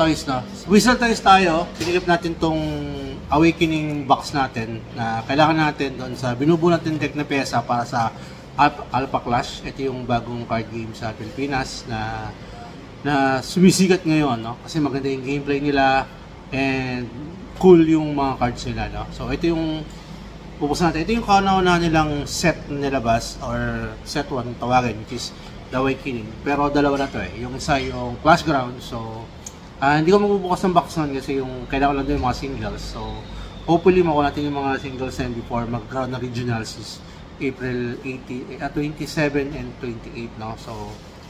Toys, no? Whistle Toys tayo. Pinigip natin tong Awakening box natin na kailangan natin doon sa binubuo natin deck na pyesa para sa Alpha Clash. Ito yung bagong card game sa Pilipinas na sumisigat ngayon, no? Kasi maganda yung gameplay nila and cool yung mga cards nila, no? So ito yung pupuksan natin. Ito yung kauna-una nilang set na nilabas or set 1 tawagin, which is The Awakening. Pero dalawa na to eh. Yung isa yung Clash Grounds. So hindi ko magbubukas ng box nun kasi yung kailangan lang doon yung mga singles. So hopefully makuha natin yung mga singles na before mag-ground na regionals is April 27 and 28, no? So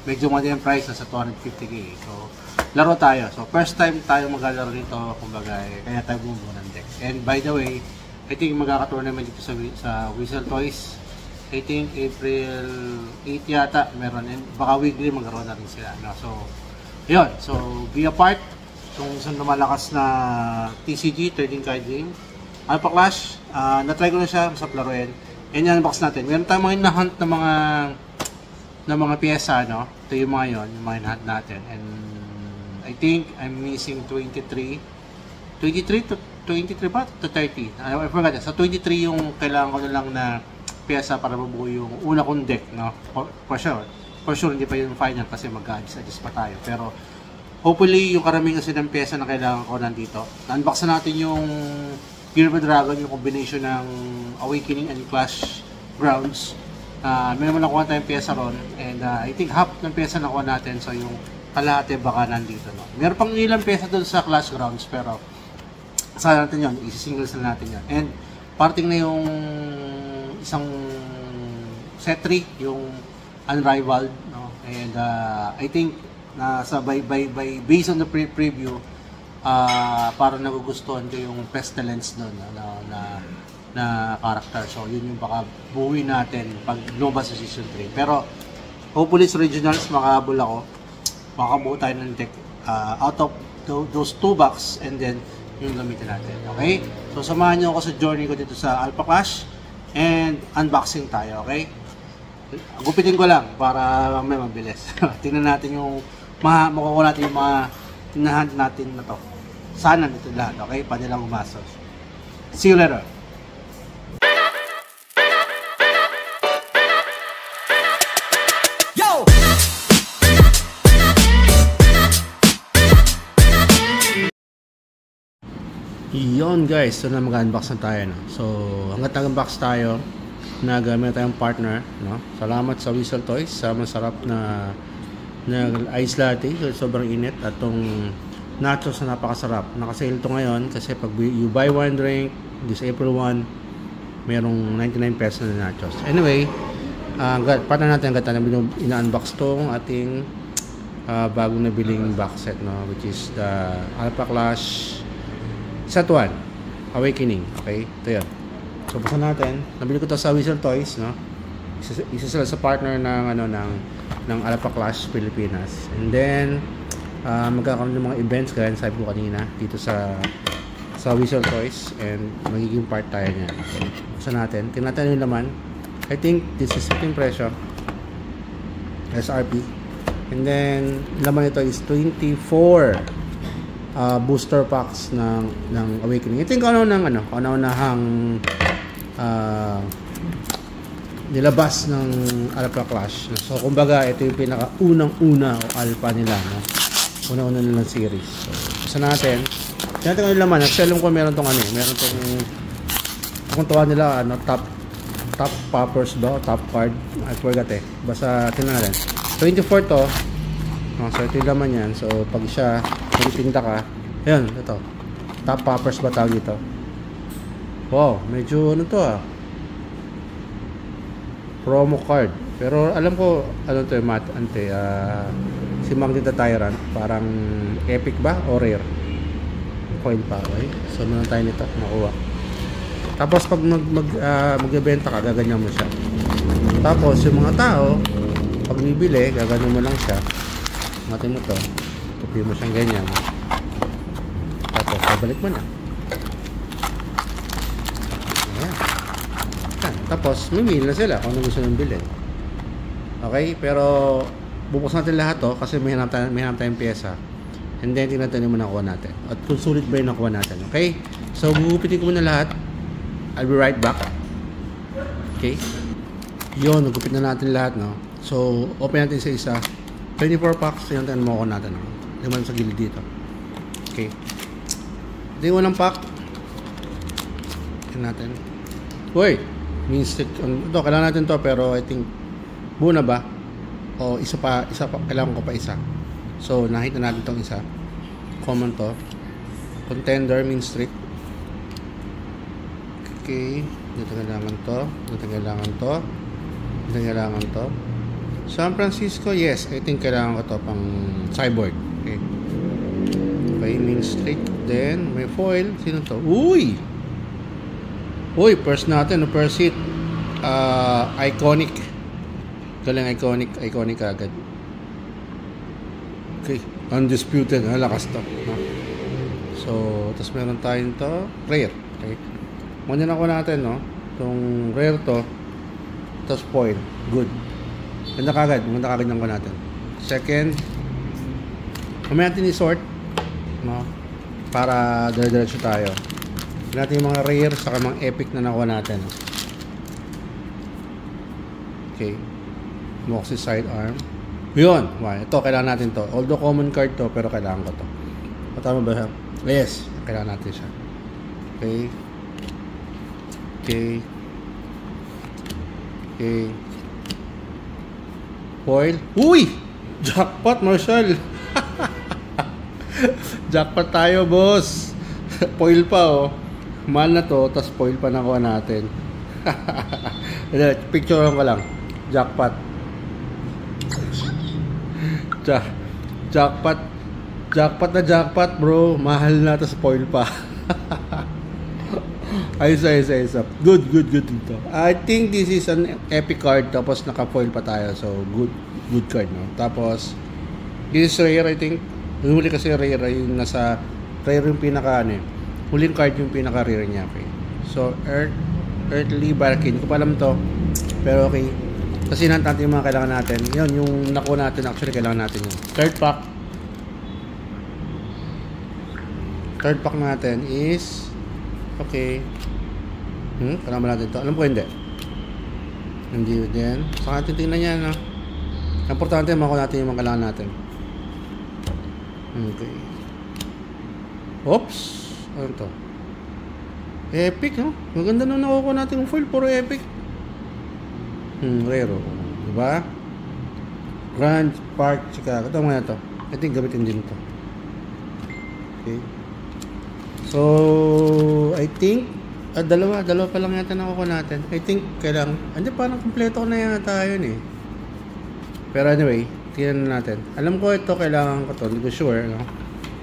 medyo mali yung price, sa 250k. So laro tayo. So first time tayo maglalaro nito, kumbaga kaya tayo bumubuo ng deck. And by the way, I think magkaka-tournament dito sa Whistle Toys. I think April 8 yata meron, and baka weekly magkaroon na rin sila, no? So yun, so be a part kung saan lumalakas na TCG, trading card game. Alpha Clash, na-try ko na siya, masarap laruin. And unbox natin. Meron tayong mga in-hunt na mga pyesa, no? Ito yung mga yun, yung mga in-hunt natin. And I think I'm missing 23 ba? To 30. I forgot. Sa 23 yung kailangan ko na lang na pyesa para mabuo yung una kong deck, no? For sure, hindi pa yung final kasi mag-adjust pa tayo. Pero hopefully yung karamihan kasi ng pyesa na kailangan ko nandito. Na-unbox na natin yung Gear of the Dragon, yung combination ng Awakening and Clash Grounds. May naman nakuha tayong pyesa ron. And I think half ng pyesa nakuha natin. So yung kalahati baka nandito, no? Meron pang ilang pyesa doon sa Clash Grounds, pero saan natin yun? Isi-singles na natin yun. And parting na yung isang set 3, yung Unrivaled, no? And I think sa based on the preview, parang nagugustuhan ko yung Pestilence doon na character. So yun yung baka buuin natin pag lumabas sa season 3. Pero hopefully sa regionals makahabol ako, makabuo tayo ng deck out of those 2 box, and then yung gamitin natin. Okay? So samahan nyo ako sa journey ko dito sa Alpha Clash and unboxing tayo. Okay? Gupitin ko lang para may mabilis. Tingnan natin yung makukuha natin yung mga tinahan natin na to. Sana dito lahat. Okay? Pwede lang umasok. See you later. Yun guys, so na mag-unbox na tayo, no? So hanggat nag-unbox tayo, nagamit tayong partner, no? Salamat sa Whistle Toys sa masarap na ice latte, so sobrang init, at tong nachos na napakasarap. Naka-sale to ngayon kasi pag you buy one drink this April 1, merong 99 pesos na nachos. Anyway, partner natin hanggat na ina-unbox tong ating bagong nabiling box set, no? Which is the Alpha Clash Set 1, Awakening. Okay, ito yun. So buksan natin. Nabili ko to sa Whistle Toys, no? Isa sila sa partner ng Alpha Clash Pilipinas. And then magkakaroon ng mga events kaya sabi ko kanina dito sa Whistle Toys, and magiging part tayo niyan. Okay, buksan natin. Tingnan natin yung laman. I think this is 15 presyo SRP. And then laman ito is 24 booster packs ng Awakening. Ito yung kauna-unahang nilabas ng Alpha Clash. So kumbaga ito yung pinaka-unang-una o alpha nila, no? Una-una nilang series. So isa natin. Tingnan yung laman. Actually alam ko meron tong meron tong kung tawa nila top poppers ba, top card. I forgot eh. Basta tingnan natin. 24 to. So ito yung laman yan. So pag siya pinta ka, ayan, ito top poppers ba tawag ito? Wow, medyo promo card, pero alam ko to yung si Magnet Tyrant, parang epic ba o rare coin pa. Okay, so meron tayo nito nakuha. Tapos pag magbebenta ka, gaganyan mo siya. Tapos yung mga tao pag bibili, gaganyan mo lang siya. Matin mo to, tupi mo siyang ganyan, tapos babalik mo na. Ayan. Tapos mamili na sila kung ano gusto nang bilhin. Okay, pero bubuksan natin lahat to kasi may hanap tayong pyesa. And then, tingnan natin yung nakuha natin. At kung sulit ba yung nakuha natin. Okay? So, gugupitin ko muna lahat. I'll be right back. Okay? Yun, nagupit na natin lahat, no? So, open natin sa isa. 24 packs. Tingnan natin mo natin, no? Tingnan sa gilid dito. Okay. Ito yung unang pack. Tingnan natin. Uy! Means ito, kailangan natin to pero I think buo na ba? O isa pa, kailangan ko pa isa. So, nakita natin tong isa. Common to. Contender, mean streak. Okay. Dito kailangan to. Dito kailangan to. Dito kailangan to. San Francisco, yes. I think kailangan ko to pang cyborg. Okay. Okay, mean streak. Then, may foil. Sino to? Uy! Uy, first natin. First hit. Iconic. Galing iconic agad. Okay. Undisputed. Lakas to. No? So, tapos meron tayong to. Rare. Okay. Muna na ko natin, no? Itong rare to. Tapos foil. Good. Ganda kagad ng ko natin. Second. Mamaya natin i-sort. No? Para dire-diretso tayo. Natin yung mga rare saka mga epic na nakuha natin. No? Okay. Moxie sidearm. Yun. Ito, kailangan natin to. Although common card to, pero kailangan ko to. Tama ba siya? Yes. Kailangan natin siya. Okay. Okay. Okay. Foil. Uy! Jackpot, Marshall! Jackpot tayo, boss! Foil pa, oh. Mahal na to, tas foil pa nakuha natin. Picture ko lang. Jackpot. Jackpot. Jackpot na jackpot, bro. Mahal na, tas foil pa. Ayos. Good dito. I think this is an epic card. Tapos naka-foil pa tayo. So, good card, no? Tapos, this is rare, I think. Huli kasi rare yung nasa... Rare yung pinaka, huling card yung pinaka-rare niya, okay? So, Earthly Barkin. Hindi ko pa alam to. Pero okay. Kasi natin yung mga kailangan natin. Yun, yung nakuha natin. Actually, kailangan natin yun. Third pack natin is... Okay. Kailangan ba natin ito? Alam ko hindi. Hindi din. Saka natin tingnan yan, no? Importante, makuha natin yung mga kailangan natin. Okay. Oops! Ano to? Epic, no? Maganda nung nakukuha natin yung foil. Puro epic. Rare. Diba? Grand Park Chicago. Ito mga ito. I think gamitin din ito. Okay. So, I think dalawa pa lang yata nakukuha natin. I think kailangan, hindi parang kumpleto ko na yata yun eh. Pero anyway, tingnan natin. Alam ko ito, kailangan ko to, hindi ko sure, no?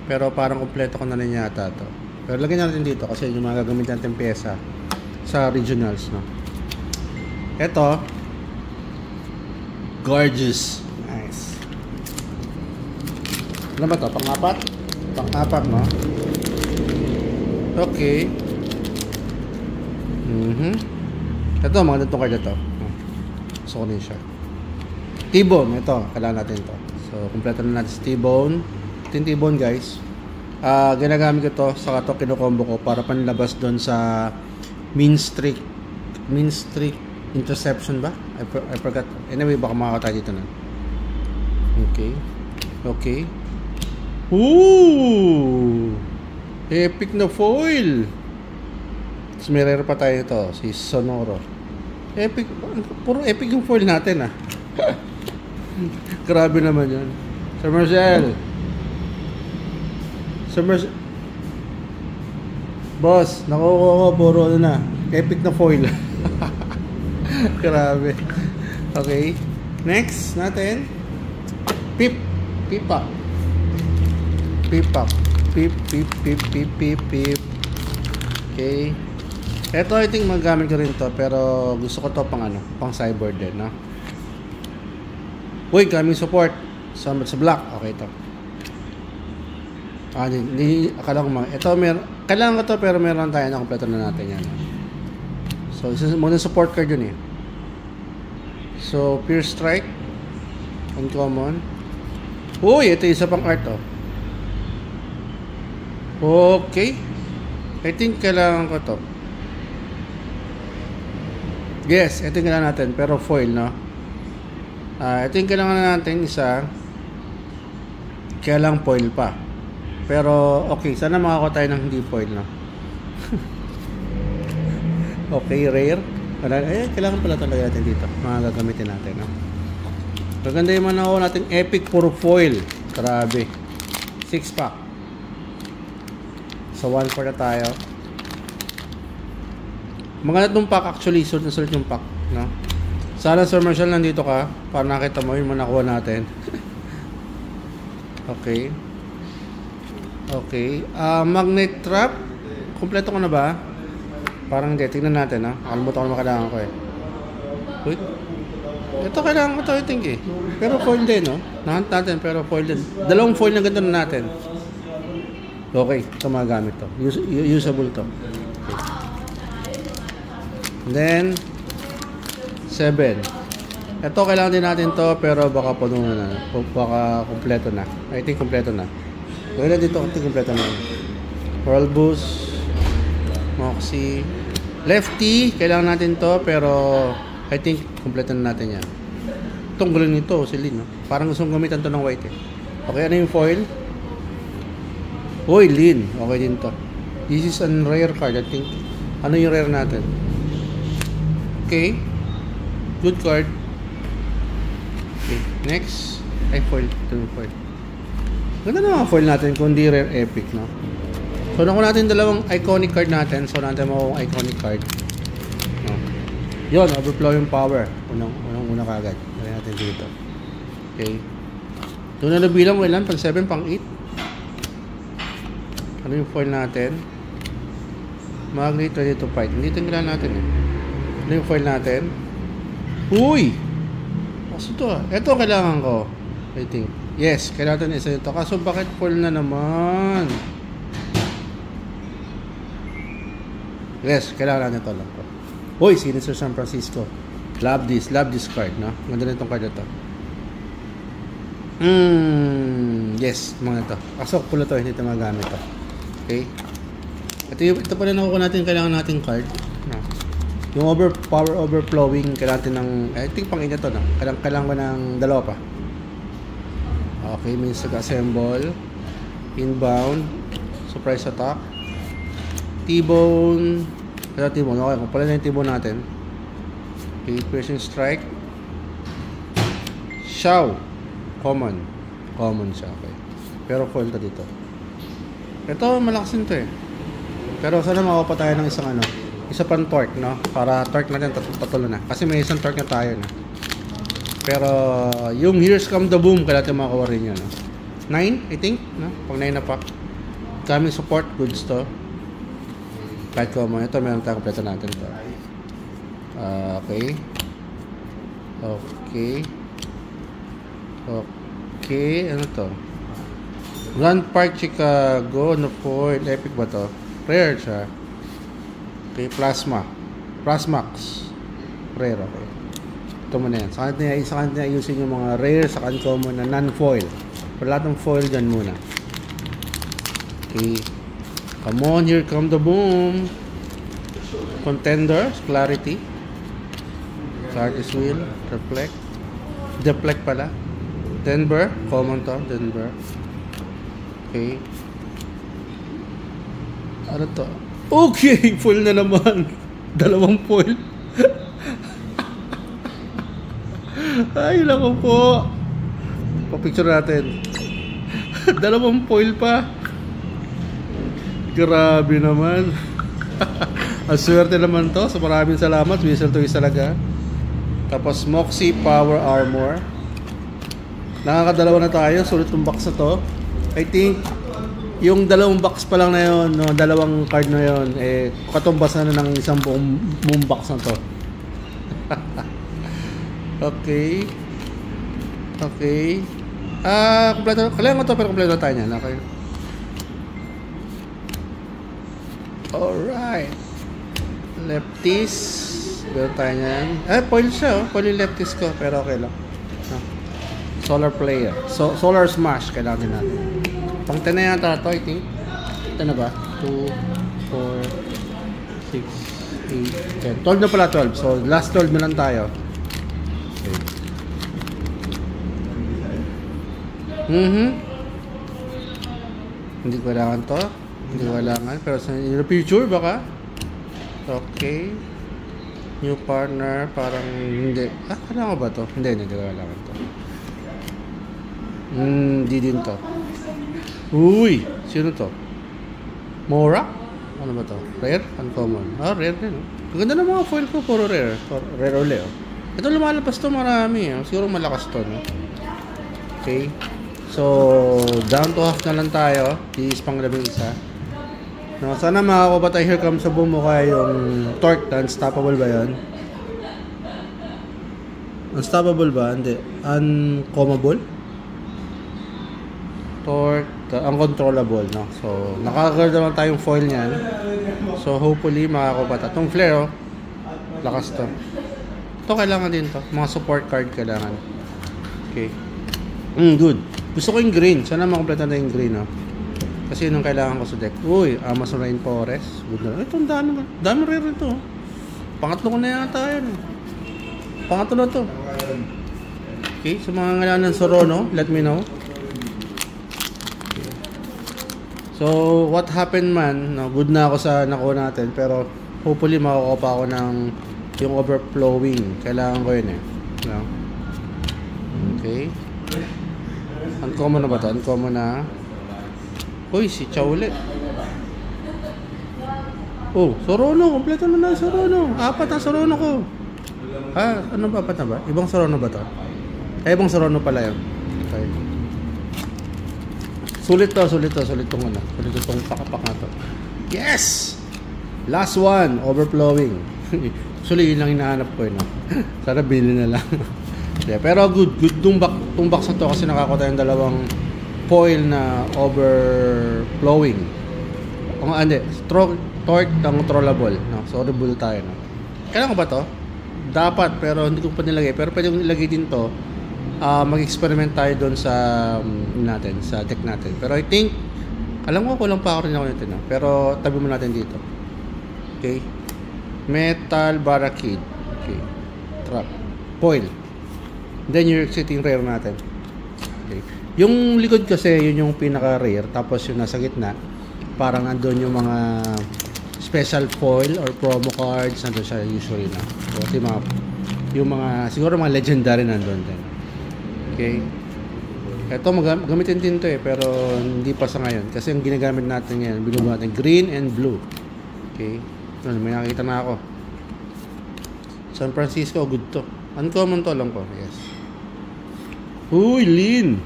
Pero parang kumpleto ko na rin yata to. Pero lagyan natin dito kasi yung mga gagamit natin pyesa sa regionals, no? Ito, gorgeous. Nice. Ano ba to? Pang-apat, no? Okay. Ito, mga ganitong card na to. Gusto ko din siya. T-Bone, ito. Kailangan natin ito. So, kompleto na natin si T-Bone. Ito yung T-Bone, guys. Ginagamit ko ito. Saka ito kinukombo ko para panlabas doon sa mean streak interception ba? I forgot. Anyway, baka makakata dito na. Okay. Ooh! Epic na foil! Tapos may rare pa tayo ito, si Sonoro. Epic, puro epic yung foil natin, ah. Grabe naman yan. Sir Marcel! Boss, nakukuha ko, puro ano na. Epic na foil. Grabe. Okay. Next natin. Pipak. Okay. Ito, I think magamit ko rin to, pero gusto ko to pang cyborg din, no? Uy, kaming support sa black. Okay, ito. Hindi, akala ko ito, kailangan ko to, pero meron tayo na kompleto na natin yan. So, isa muna support card yun eh. So, Pure Strike. Uncommon. Uy, ito isa pang art, oh. Okay. I think kailangan ko to. Yes, ito yung kailangan natin. Pero foil, no? Ito yung kailangan natin isa. Kaya lang foil pa. Pero, okay. Sana makakuha tayo ng hindi foil, no? Okay, rare. Kailangan pala talaga natin dito. Mga gagamitin natin, no? Maganda yung manakuha natin epic puro foil. Grabe. 6-pack. So, 1-4 na tayo. Maganda itong pack actually. Sulit na sulit yung pack, no? Sana Sir Marshall nandito ka para nakita mo yung nakuha natin. Okay. Okay. Magnet trap. Kompleto ko na ba? Parang hindi. Tingnan natin, ha? Nakalimutan ko na kailangan ko, eh. Wait. Ito kailangan ko to, I think, eh. Pero foil din, no? Nahunt natin, pero foil din. Dalawang foil na ganito na natin. Okay. Ito magamit to. Usable to. Then 7. Ito kailangan din natin to, pero baka puno na. Baka kompleto na. I think kompleto na. Gawin na dito, I think kompleto na. World Boost, Moxie, Lefty, kailangan natin to, pero I think kompleto na natin yan. Itong gulo nito, si Lin, no? Parang gusto kong gamitan to ng white, eh. Okay, ano yung foil? Uy, Lin. Okay din to. This is a rare card, I think. Ano yung rare natin? Okay. Good card. Okay. Next. Ay, foil. Ito yung foil. Ganda na mga foil natin kung di rare epic, no? So, nakuha natin dalawang iconic card natin. So, natin makuha iconic card. No? Yun, overflow yung power. Unang kagad. Lagyan natin dito. Okay. Doon na nabilang mo ilan? Pang 7, pang 8. Ano yung foil natin? Magnet ready to fight. Hindi tingnan natin, eh. Ano yung foil natin? Uy! Kaso to, ah. Ito kailangan ko. I think. Yes, kailangan natin isa ito. Kaso bakit foil na naman? Yes, kailangan natin ito lang. Uy, Sinister San Francisco. Love this card, no? Ganda na itong card na ito. Yes, mga ito. Kaso pula to, hindi ito magamit to. Okay? Ito pala nakuha natin, kailangan natin card. No? Yung power overflowing, kailangan natin ng, I think pang ina to, no? Kailangan ko ng dalawa pa. Okay, means nag-assemble. Inbound. Surprise attack. T-bone. T-bone. Okay, kung pala na yung T-bone natin. Okay, Piercing Strike. Shao. Common. Common siya, okay. Pero foil to dito. Ito, malakas to, eh. Pero sana makuha pa tayo ng isang isa pang torque, no? Para torque natin tatulo na. Kasi may isang torque na tayo, no? Pero yung Here's Come the Boom, kailangan natin makakuha rin yun, no? 9, I think, no? Pag 9 na pa. Coming support, goods to. Kahit ko mo, ito meron tayo kompleto natin to. Okay. Okay. Okay, ano to? Grand Park Chicago, no foil, epic ba to? Rare siya. Okay, Plasmax. Rare, okay. Ito mo na yan. Sa kanit na ayusin yung mga rare, sa uncommon na non-foil. Pero lahat ng foil dyan muna. Okay. Come on, here come the boom. Contender, Clarity. Clarity Wheel, Deflect pala. Denver, common to, Denver. Okay. Ano to? Okay, full na naman. Dalawang foil. Ay, lako po. Pa-picture natin. Dalawang foil pa. Grabe naman. Ang swerte naman to. So maraming salamat. Whistle to is talaga. Tapos Moxie Power Armor. Nakakadalawa na tayo. Sulit yung box na to. I think yung dalawang box pa lang na yun, no, dalawang card na yun, eh, katumbas na ng isang buong box na to. Okay. Okay. Kompleto. Kailangan ko to, pero kompleto tayo niyan. Okay. Alright. Lefties. Meron tayo niyan. Foil siya, oh. Foil yung lefties ko, pero okay lang. Solar Player. Solar Smash, kailangan din natin. Pang 10 na yata ito, I think. 8, ano ba? 2, 4, 6, 8, 10. 12 na pala, 12. So, last 12 na lang tayo. Okay. Hindi ko kailangan to. Hindi ko kailangan. Pero sa in the future, baka. Okay. New partner, parang hindi. Kailangan ba to? Hindi ko kailangan to. Hindi din to. Uy! Sino to? Mora? Ano ba to? Rare? Uncommon? Rare din. Ang ganda ng mga foil ko, puro rare. Rare ulit, oh. Ito lumalabas to marami, oh. Siguro malakas to, no? Okay. So, down to half na lang tayo. Iis pang labing isa. No, sana makakuha pa tayo. Here comes sa bumukha yung torque na unstoppable ba yun? Unstoppable ba? Hindi. Uncommable? Torque, uncontrollable, no? So, nakakagard naman tayong foil niyan. So, hopefully, makakuha pa tayo. Itong flare, oh. Lakas to. Ito kailangan din to. Mga support card kailangan. Okay. Good. Gusto ko yung green. Sana makompleto na yung green, oh. Kasi yun ang kailangan ko sa deck. Uy, Amazon Rainforest. Good na. Ito, ang dami rare ito. Pangatlo ko na yata yun. Pangatlo na to. Okay, sa mga ngalan ng Sorono, let me know. Okay. So, what happened man, no, good na ako sa nakuha natin. Pero, hopefully, makukuha pa ako ng yung overflowing. Kailangan ko yun, eh. No? Okay. Uncommon na ba ito? Uncommon na. Uy, si Chow ulit. Oh, Sorono. Kompleto na na Sorono. 4 ang Sorono ko. Ano ba? 4 na ba? Ibang Sorono ba ito? Ibang Sorono pala yun. Okay. Sulit to. Sulit tong ano. Sulit tong pakapak na to. Yes! Last one. Overflowing. Actually, yun lang hinahanap ko yun. Sana bilhin na lang. Yeah, pero good tong box na to kasi nakakuha tayong dalawang foil na overflowing. Hindi, torque controllable, no? So audible tayo, no? Kailangan ko ba to? Dapat, pero hindi ko pa nilagay. Pero pwede kong ilagay din to. Mag-experiment tayo doon sa sa deck natin. Pero I think alam ko kulang pa ako rin ako nito, no? Pero tabi mo natin dito. Okay. Metal Barracuda. Okay. Trap. Foil. Then yung exiting rare natin. Okay. Yung likod kasi yun yung pinaka rare, tapos yung nasa gitna parang andun yung mga special foil or promo cards nandun siya usually na. So, yung mga siguro mga legendary nandun din. Okay. Ito gamitin din to pero hindi pa sa ngayon kasi yung ginagamit natin ngayon, binubuo natin green and blue. Okay. May nakita na ako. San Francisco, good to. Uncommon to lang po. Yes. Uy, lean.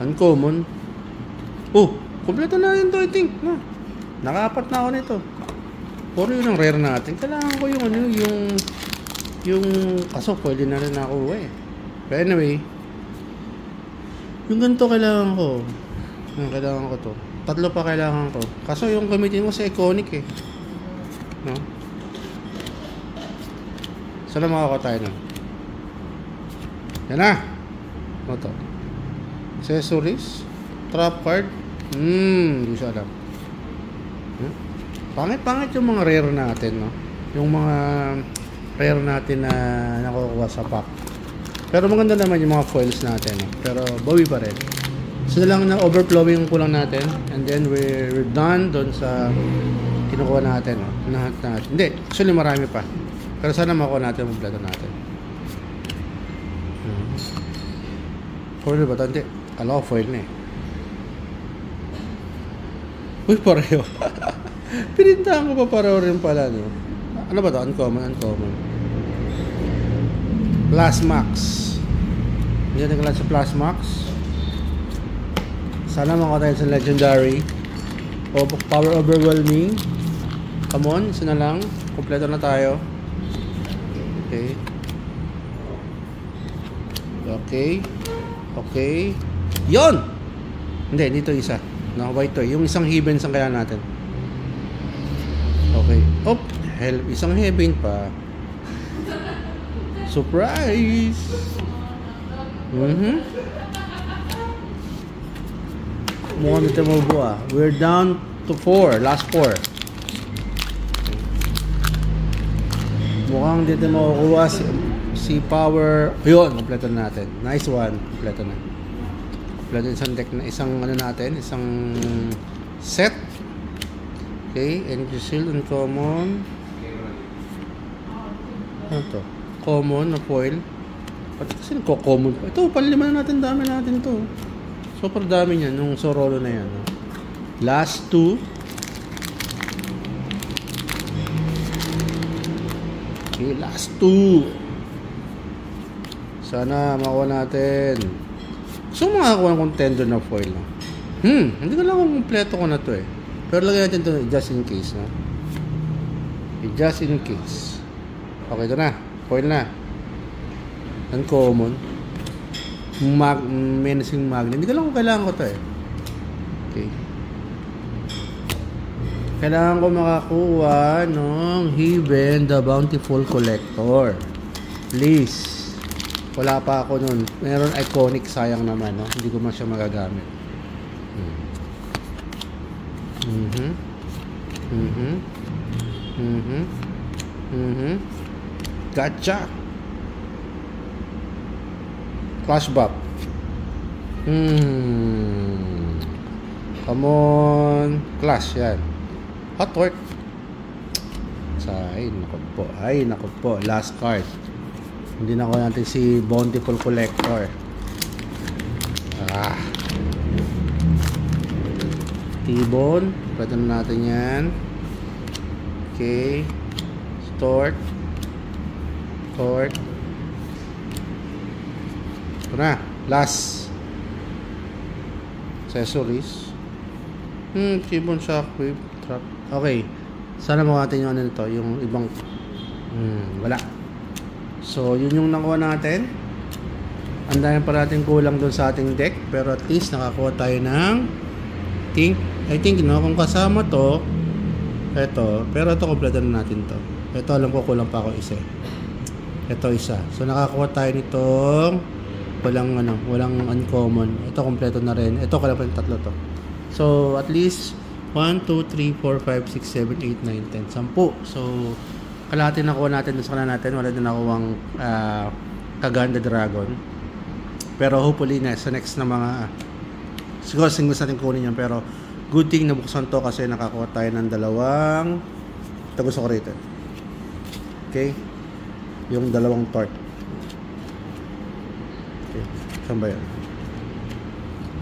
Uncommon. Oh, kompleto na yun to, I think. No. Naka-4 na ako nito. Puro yun ang rare natin. Kailangan ko yung yung kaso, pwede na rin nakuha eh. But anyway, yung ganito kailangan ko. Kailangan ko to. 3 pa kailangan ko. Kaso yung gamitin ko sa iconic eh. No? Sana makakuha tayo na. Yan na. Ano to? Accessories. Trap card. Hindi siya alam. Pangit yung mga rare natin, no? Yung mga rare natin na nakukuha sa pack. Pero maganda naman yung mga foils natin, no? Pero bawi pa rin. So lang na overflowing yung kulang natin. And then we're done doon sa kinukuha natin, no? Natin. Hindi, actually marami pa. Pero sana makuha natin yung blato natin. Foil ba ito? Hindi. Kala ko foil na eh. Uy, pareho. Pinintahan ko pa pareho rin pala, no? Ano ba ito? Uncommon. Plasmax. Hindi na nagkalat sa Plasmax. Sana makuha tayo sa Legendary. Power Overwhelming. Come on, isa na lang. Kompleto na tayo. Okay. Yon! Hindi, dito isa. No, white toy. Yung isang heaven ang kaya natin. Okay. Isang heaven pa. Surprise! Mukhang dito mabubuo. We're down to 4. Last 4. Mukhang dito makukuha si Power. Yun, kompleto na natin. Nice one. Kompleto na. Kompleto isang deck na isang ano natin. Isang set. Okay. Energy Shield. Uncommon. Ano to? Common na foil. Pati kasi nagko-common pa. Ito, palima na natin. Dami natin to. Super dami niyan. Nung Sorolo na yan. Last 2. Okay, last 2. Sana makuha natin. Gusto mo makakuha ng contender na foil. No? Hindi ko lang kung kompleto ko na to eh. Pero lagyan natin to just in case. No? Just in case. Okay, ito na. Foil na. Uncommon. Menacing Magnet. Hindi ko lang kung kailangan ko to eh. Okay. Kailangan ko makakuha ng Haven the Bountiful Collector. Please. Wala pa ako nun. Meron iconic, sayang naman. No? Hindi ko man siya magagamit. Gotcha. Flashback. Come on. Clash yan. Hot work. Ay, naku po. Last card. Hindi na ko natin si Bountiful Collector. T-Bone. Pwede na natin yan. Okay. Stort. Ito na. Last. Accessories. T-Bone Shockwave. Trap. Okay. Sana mukha natin yung ano nito. Yung ibang wala. So, yun yung nakuha natin. Ang dami pa natin kulang doon sa ating deck. Pero at least nakakuha tayo ng I think no, kung kasama to ito, pero ito kompleto na natin to. Ito alam ko kulang pa ako isa. Ito isa. So nakakuha tayo nitong walang uncommon. Ito kompleto na rin. Ito kailan pa yung tatlo to. So at least 1, 2, 3, 4, 5, 6, 7, 8, 9, 10, 10. So kalahati nakuha natin sa kanila natin. Wala din nakuwang Kaganda Dragon. Pero hopefully sa next na mga siguro singles natin kunin yan. Pero good thing nabuksan to kasi nakakuha tayo ng dalawang gusto ko rito. Okay? Yung dalawang tort. Okay. Saan ba yan?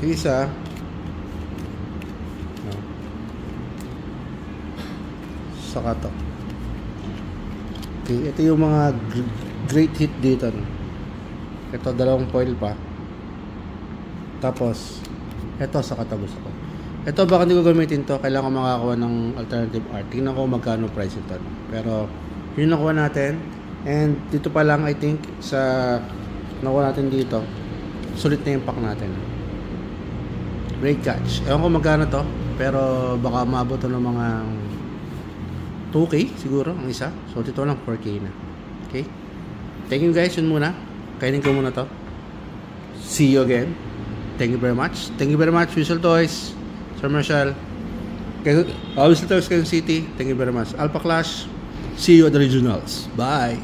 Yung isa saka to. Okay. Ito yung mga great hit dito. No? Ito dalawang foil pa. Tapos ito sa katagos ko. Ito baka hindi ko gamitin to. Kailangan ko makakuha ng alternative art. Tingnan ko magkano price ito. No? Pero yun nakuha natin. And dito pa lang I think sa nakuha natin dito. Sulit na yung pack natin. Great catch. Ewan ko magkano to. Pero baka maabot to ng mga 2K siguro ang isa. So dito lang 4K na. Okay. Thank you guys. Yun muna. Kainin ko muna to. See you again. Thank you very much. Thank you very much, Visual Toys, Sir Marshall. Visual Toys, Quezon City. Thank you very much. Alpha Clash. See you at the regionals. Bye.